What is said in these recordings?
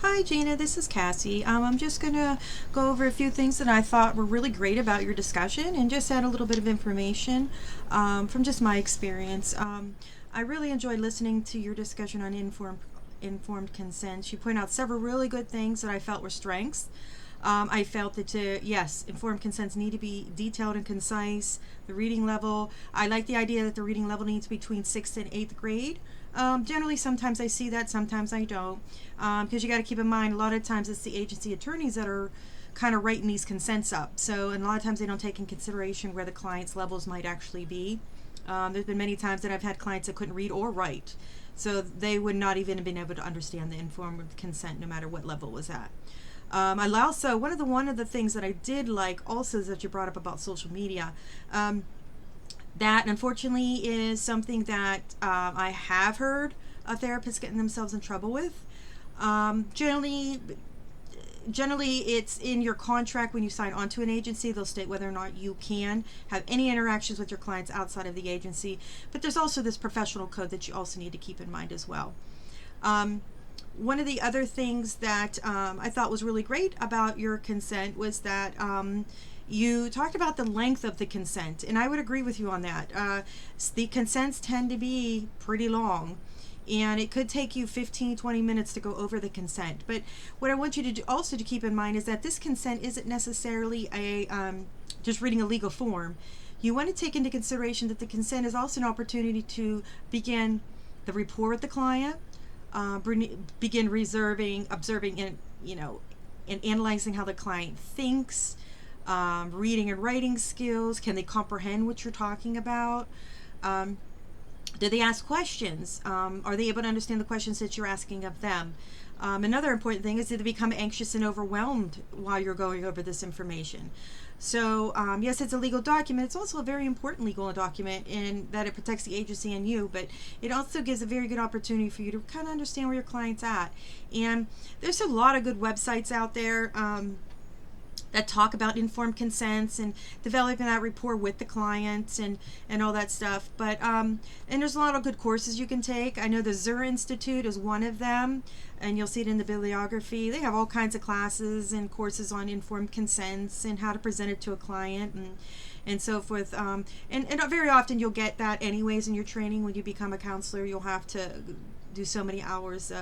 Hi Gina, this is Cassie. I'm just going to go over a few things that I thought were really great about your discussion and just add a little bit of information from just my experience. I really enjoyed listening to your discussion on informed consent. You point out several really good things that I felt were strengths. I felt that, yes, informed consents need to be detailed and concise. The reading level, I like the idea that the reading level needs between 6th and 8th grade. Generally, sometimes I see that, sometimes I don't. Because you got to keep in mind, a lot of times it's the agency attorneys that are kind of writing these consents up. So, and a lot of times they don't take in consideration where the client's levels might actually be. There's been many times that I've had clients that couldn't read or write. So they would not even have been able to understand the informed consent no matter what level it was at. I also, one of the things that I did like also is that you brought up about social media. That unfortunately is something that I have heard therapists getting themselves in trouble with. Generally, it's in your contract when you sign onto an agency. They'll state whether or not you can have any interactions with your clients outside of the agency. But there's also this professional code that you also need to keep in mind as well. One of the other things that I thought was really great about your consent was that you talked about the length of the consent, and I would agree with you on that. The consents tend to be pretty long, and it could take you 15-20 minutes to go over the consent. But what I want you to do also to keep in mind is that this consent isn't necessarily a just reading a legal form. You want to take into consideration that the consent is also an opportunity to begin the rapport with the client, begin observing, and analyzing how the client thinks, reading and writing skills. Can they comprehend what you're talking about? Do they ask questions? Are they able to understand the questions that you're asking of them? Another important thing is that they become anxious and overwhelmed while you're going over this information. So, yes, it's a legal document. It's also a very important legal document in that it protects the agency and you, but it also gives a very good opportunity for you to kind of understand where your client's at. And there's a lot of good websites out there that talk about informed consents and developing that rapport with the clients and all that stuff. But and there's a lot of good courses you can take. I know the Zura Institute is one of them, and you'll see it in the bibliography. They have all kinds of classes and courses on informed consents and how to present it to a client and so forth. And very often you'll get that anyways in your training. When you become a counselor, you'll have to do so many hours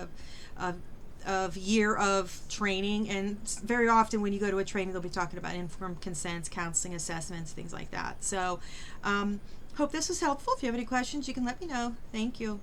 of year of training, and very often when you go to a training they'll be talking about informed consents, counseling assessments, things like that. So hope this was helpful. If you have any questions, you can let me know. Thank you.